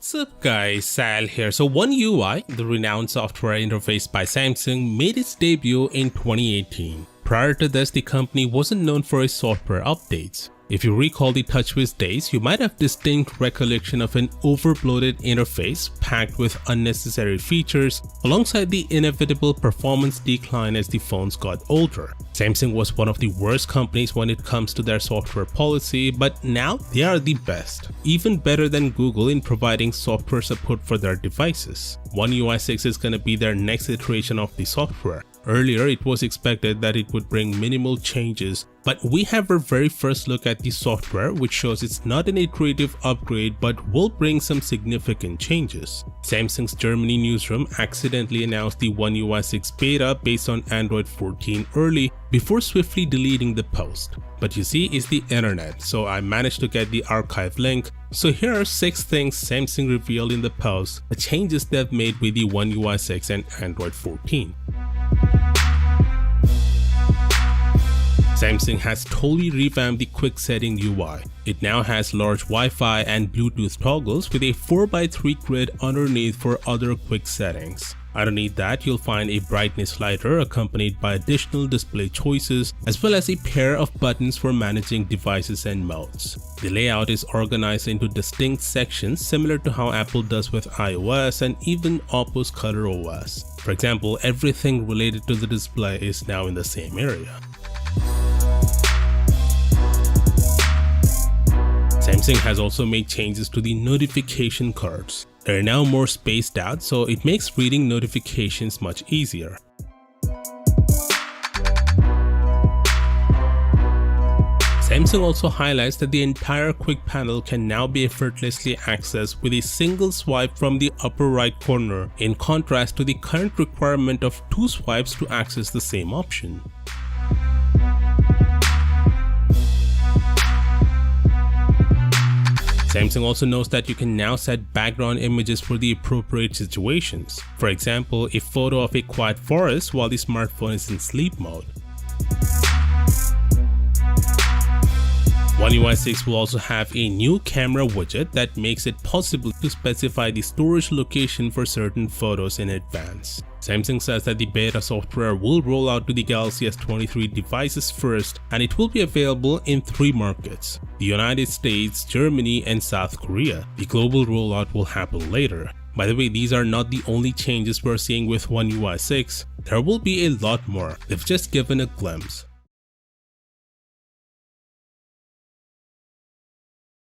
What's up guys, Sal here. So One UI, the renowned software interface by Samsung, made its debut in 2018. Prior to this, the company wasn't known for its software updates. If you recall the TouchWiz days, you might have distinct recollection of an overbloated interface packed with unnecessary features alongside the inevitable performance decline as the phones got older. Samsung was one of the worst companies when it comes to their software policy, but now they are the best, even better than Google in providing software support for their devices. One UI 6 is gonna be their next iteration of the software. Earlier, it was expected that it would bring minimal changes, but we have our very first look at the software, which shows it's not an iterative upgrade but will bring some significant changes. Samsung's Germany newsroom accidentally announced the One UI 6 beta based on Android 14 early before swiftly deleting the post. But you see, it's the internet, so I managed to get the archive link. So here are 6 things Samsung revealed in the post, the changes they've made with the One UI 6 and Android 14. Samsung has totally revamped the quick setting UI. It now has large Wi-Fi and Bluetooth toggles with a 4x3 grid underneath for other quick settings. Underneath that, you'll find a brightness slider accompanied by additional display choices as well as a pair of buttons for managing devices and modes. The layout is organized into distinct sections similar to how Apple does with iOS and even Oppo's ColorOS. For example, everything related to the display is now in the same area. Samsung has also made changes to the notification cards. They are now more spaced out, so it makes reading notifications much easier. Samsung also highlights that the entire quick panel can now be effortlessly accessed with a single swipe from the upper right corner, in contrast to the current requirement of 2 swipes to access the same option. Samsung also knows that you can now set background images for the appropriate situations. For example, a photo of a quiet forest while the smartphone is in sleep mode. One UI 6 will also have a new camera widget that makes it possible to specify the storage location for certain photos in advance. Samsung says that the beta software will roll out to the Galaxy S23 devices first, and it will be available in 3 markets: the United States, Germany, and South Korea. The global rollout will happen later. By the way, these are not the only changes we're seeing with One UI 6. There will be a lot more. They've just given a glimpse.